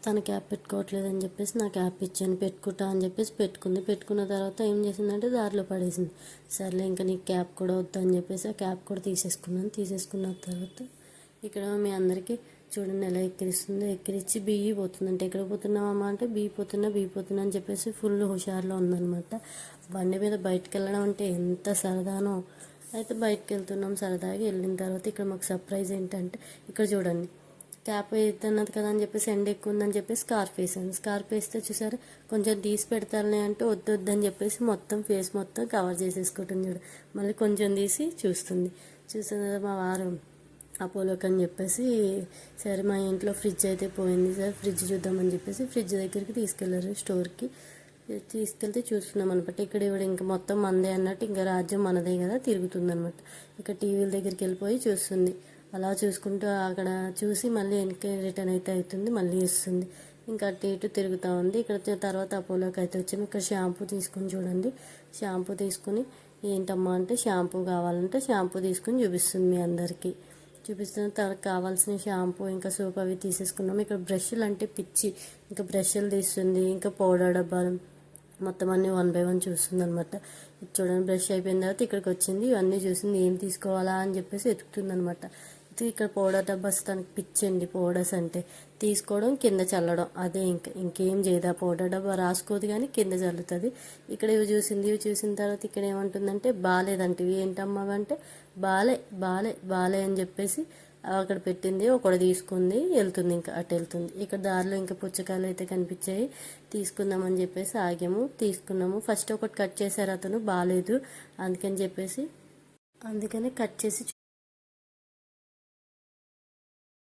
తన క్యాప్ పెట్టుకోవట్లేదని చెప్పేసి నా క్యాప్ ఇచ్చాను, పెట్టుకుంటా అని చెప్పేసి పెట్టుకుంది. పెట్టుకున్న తర్వాత ఏం చేసిందంటే దారిలో పడేసింది. సర్లే ఇంకా నీకు క్యాప్ కూడా వద్దని చెప్పేసి ఆ క్యాప్ కూడా తీసేసుకున్నాను. తీసేసుకున్న తర్వాత ఇక్కడ మీ అందరికీ చూడండి ఎలా ఎక్కిరిస్తుందో. ఎక్కిరిచ్చి బియ్యి పోతుందంటే ఎక్కడ పోతున్నామమ్మా అంటే బియ్యి పోతున్నా అని చెప్పేసి ఫుల్ హుషారులో ఉందన్నమాట. బండి మీద బయటకు వెళ్ళడం అంటే ఎంత సరదానో. అయితే బయటకు వెళ్తున్నాం, సరదాగా వెళ్ళిన తర్వాత ఇక్కడ మాకు సర్ప్రైజ్ ఏంటంటే ఇక్కడ చూడండి, క్యాప్ వేస్తున్నది కదా అని చెప్పేసి ఎండ ఎక్కువ ఉందని చెప్పేసి స్కార్ఫ్ వేసాను. స్కార్ఫ్ వేస్తే చూసారు కొంచెం తీసి పెడతారులే అంటే వద్దని చెప్పేసి మొత్తం ఫేస్ మొత్తం కవర్ చేసేసుకుంటుంది. చూడు మళ్ళీ కొంచెం తీసి చూస్తుంది కదా మా వారు అపోలోకి అని చెప్పేసి, సరే మా ఇంట్లో ఫ్రిడ్జ్ అయితే పోయింది సార్, ఫ్రిడ్జ్ చూద్దామని చెప్పేసి ఫ్రిడ్జ్ దగ్గరికి తీసుకెళ్లారు స్టోర్కి. తీసుకెళ్తే చూస్తున్నాం అనమాట. ఇక్కడ ఇంకా మొత్తం మనదే అన్నట్టు ఇంకా రాజ్యం మనదే కదా తిరుగుతుంది అనమాట. ఇక్కడ టీవీల దగ్గరికి వెళ్ళిపోయి చూస్తుంది. అలా చూసుకుంటూ అక్కడ చూసి మళ్ళీ వెనక్కి రిటర్న్ అయితే అవుతుంది, మళ్ళీ వస్తుంది. ఇంకా అటు ఇటు తిరుగుతూ ఉంది. ఇక్కడ తర్వాత అపోలోకి అయితే వచ్చాము. ఇక్కడ షాంపూ తీసుకుని చూడండి, షాంపూ తీసుకుని ఏంటమ్మా అంటే షాంపూ కావాలంటే షాంపూ తీసుకుని చూపిస్తుంది మీ అందరికీ. చూపిస్తున్న తర్వాత కావాల్సిన షాంపూ ఇంకా సోప్ అవి తీసేసుకున్నాము. ఇక్కడ బ్రష్లు అంటే పిచ్చి, ఇంకా బ్రష్లు తీస్తుంది, ఇంకా పౌడర్ డబ్బాలు మొత్తం అన్నీ 1 by 1 చూస్తుంది అనమాట. చూడండి బ్రష్ అయిపోయిన తర్వాత ఇక్కడికి వచ్చింది, ఇవన్నీ చూసింది, ఏం తీసుకోవాలా అని చెప్పేసి వెతుకుతుంది అనమాట. ఇక్కడ పౌడర్ డబ్బాస్ తనకి పిచ్చండి. పౌడర్స్ అంటే తీసుకోవడం కింద చల్లడం, అదే ఇంకేం చేయదు. ఆ పౌడర్ డబ్బా రాసుకోదు కానీ కింద చల్లుతుంది. ఇక్కడ ఇవి చూసిన తర్వాత ఇక్కడ ఏమంటుందంటే బాగాలేదంటే ఏంటమ్మా అంటే బాలే అని చెప్పేసి అక్కడ పెట్టింది. ఒకటి తీసుకుంది, వెళ్తుంది, ఇంకా అటు వెళ్తుంది. ఇక్కడ దారిలో ఇంకా పుచ్చకాయలు అయితే కనిపించాయి, తీసుకుందామని చెప్పేసి ఆగాము, తీసుకున్నాము. ఫస్ట్ ఒకటి కట్ చేశారు అతను, బాగాలేదు అందుకని కట్ చేసి